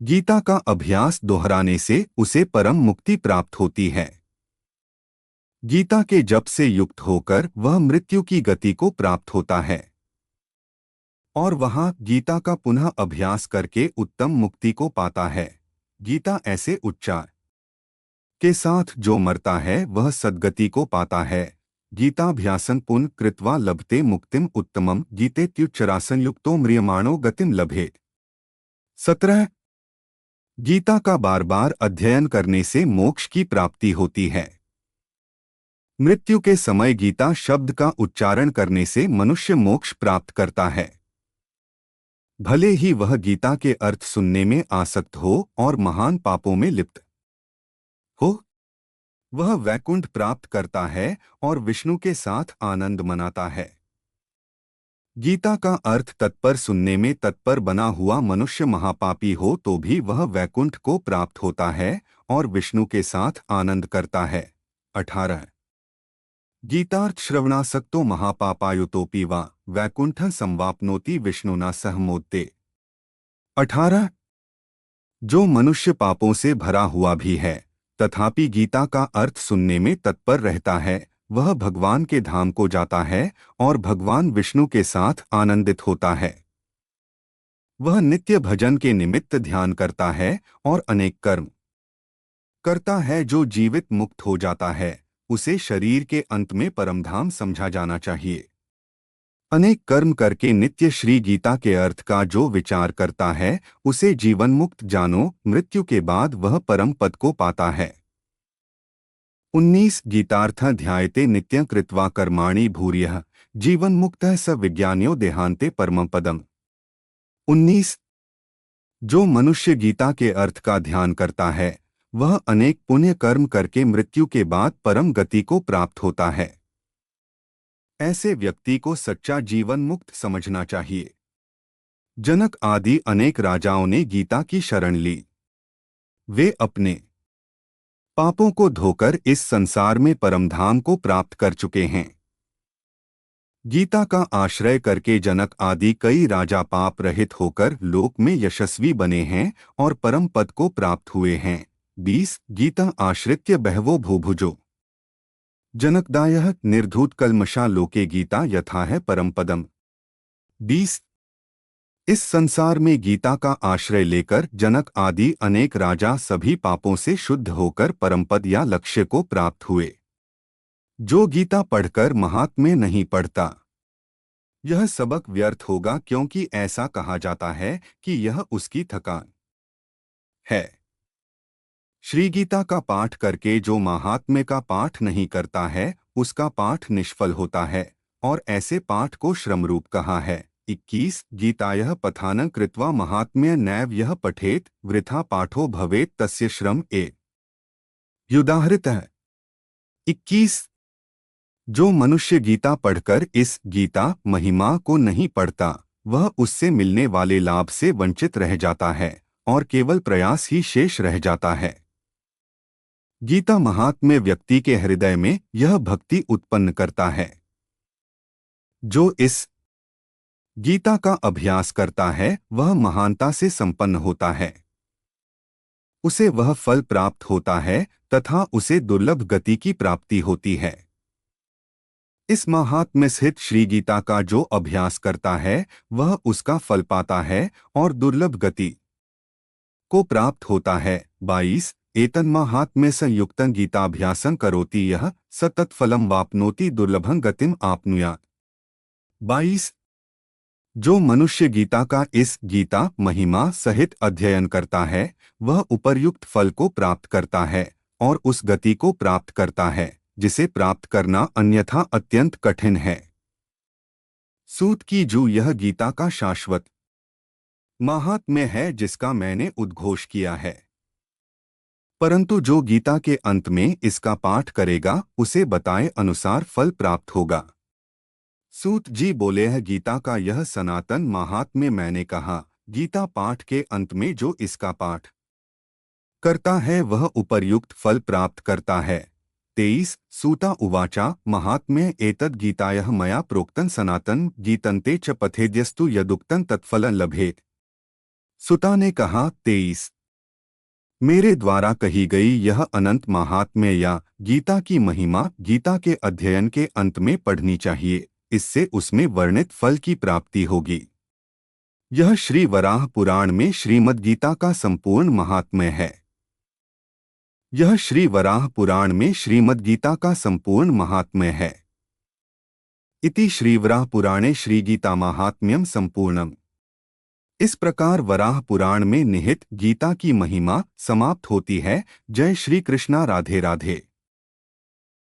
गीता का अभ्यास दोहराने से उसे परम मुक्ति प्राप्त होती है। गीता के जप से युक्त होकर वह मृत्यु की गति को प्राप्त होता है और वहां गीता का पुनः अभ्यास करके उत्तम मुक्ति को पाता है। गीता ऐसे उच्चार के साथ जो मरता है वह सद्गति को पाता है। गीताभ्यासन पुन कृत्वा लभते मुक्तिम उत्तमम गीतेत्युच्चरासन युक्तो म्रियमाणो गतिम लभेत। 17। गीता का बार बार अध्ययन करने से मोक्ष की प्राप्ति होती है। मृत्यु के समय गीता शब्द का उच्चारण करने से मनुष्य मोक्ष प्राप्त करता है। भले ही वह गीता के अर्थ सुनने में आसक्त हो और महान पापों में लिप्त हो, वह वैकुंठ प्राप्त करता है और विष्णु के साथ आनंद मनाता है। गीता का अर्थ तत्पर सुनने में तत्पर बना हुआ मनुष्य महापापी हो तो भी वह वैकुंठ को प्राप्त होता है और विष्णु के साथ आनंद करता है। 18। गीतार्थ श्रवणासक्तो महापापायुतोपि वा वैकुंठ संवाप्नोति विष्णुना सह मोदते। 18। जो मनुष्य पापों से भरा हुआ भी है तथापि गीता का अर्थ सुनने में तत्पर रहता है, वह भगवान के धाम को जाता है और भगवान विष्णु के साथ आनंदित होता है। वह नित्य भजन के निमित्त ध्यान करता है और अनेक कर्म करता है। जो जीवित मुक्त हो जाता है उसे शरीर के अंत में परमधाम समझा जाना चाहिए। अनेक कर्म करके नित्य श्री गीता के अर्थ का जो विचार करता है उसे जीवन मुक्त जानो, मृत्यु के बाद वह परम पद को पाता है। 19। गीतार्थ ध्यायते नित्यं कृत्वा कर्माणि भूर्यः जीवन मुक्तः स विज्ञान्यो देहांते परमं पदम्। 19। जो मनुष्य गीता के अर्थ का ध्यान करता है वह अनेक पुण्य कर्म करके मृत्यु के बाद परम गति को प्राप्त होता है। ऐसे व्यक्ति को सच्चा जीवन मुक्त समझना चाहिए। जनक आदि अनेक राजाओं ने गीता की शरण ली। वे अपने पापों को धोकर इस संसार में परमधाम को प्राप्त कर चुके हैं। गीता का आश्रय करके जनक आदि कई राजा पाप रहित होकर लोक में यशस्वी बने हैं और परम पद को प्राप्त हुए हैं। 20। गीता आश्रित्य बहवो भूभुजो जनकदायः निर्धूत कल्मषा लोके गीता यथा है परम पदम। 20। इस संसार में गीता का आश्रय लेकर जनक आदि अनेक राजा सभी पापों से शुद्ध होकर परमपद या लक्ष्य को प्राप्त हुए। जो गीता पढ़कर महात्म्य नहीं पढ़ता यह सबक व्यर्थ होगा, क्योंकि ऐसा कहा जाता है कि यह उसकी थकान है। श्री गीता का पाठ करके जो महात्म्य का पाठ नहीं करता है उसका पाठ निष्फल होता है और ऐसे पाठ को श्रमरूप कहा है। 21। गीतायः पठानं कृत्वा महात्म्य नैव यः पठेत वृथा पाठो भवेत तस्य श्रम ए युदाहृतः। 21। जो मनुष्य गीता पढ़कर इस गीता महिमा को नहीं पढ़ता वह उससे मिलने वाले लाभ से वंचित रह जाता है और केवल प्रयास ही शेष रह जाता है। गीता महात्म्य व्यक्ति के हृदय में यह भक्ति उत्पन्न करता है। जो इस गीता का अभ्यास करता है वह महानता से संपन्न होता है। उसे वह फल प्राप्त होता है तथा उसे दुर्लभ गति की प्राप्ति होती है। इस महात्म्य स्थित श्री गीता का जो अभ्यास करता है वह उसका फल पाता है और दुर्लभ गति को प्राप्त होता है। 22। एतन्माहात्म्य संयुक्तं गीताभ्यासं करोति यः स तत्फलं वाप्नोति दुर्लभं गतिम आपनुयात्। 22। जो मनुष्य गीता का इस गीता महिमा सहित अध्ययन करता है वह उपर्युक्त फल को प्राप्त करता है और उस गति को प्राप्त करता है जिसे प्राप्त करना अन्यथा अत्यंत कठिन है। सूत की जू यह गीता का शाश्वत महात्म्य है जिसका मैंने उद्घोष किया है, परंतु जो गीता के अंत में इसका पाठ करेगा उसे बताए अनुसार फल प्राप्त होगा। सूत जी बोले है गीता का यह सनातन महात्म्य मैंने कहा, गीता पाठ के अंत में जो इसका पाठ करता है वह उपर्युक्त फल प्राप्त करता है। 23। सूता उवाचा महात्म्य एतद् गीतायः मया प्रोक्तं सनातन गीतन्ते च पथेद्यस्तु यदुक्तं तत्फलं लभेत। सुता ने कहा 23। मेरे द्वारा कही गई यह अनंत महात्म्य या गीता की महिमा गीता के अध्ययन के अंत में पढ़नी चाहिए, इससे उसमें वर्णित फल की प्राप्ति होगी। यह श्री वराह पुराण में श्रीमद् गीता का संपूर्ण महात्म्य है। यह श्री वराह पुराण में श्रीमद् गीता का संपूर्ण महात्म्य है। इति श्रीवराह पुराणे श्रीगीता महात्म्यम संपूर्णम। इस प्रकार वराह पुराण में निहित गीता की महिमा समाप्त होती है। जय श्री कृष्णा। राधे राधे।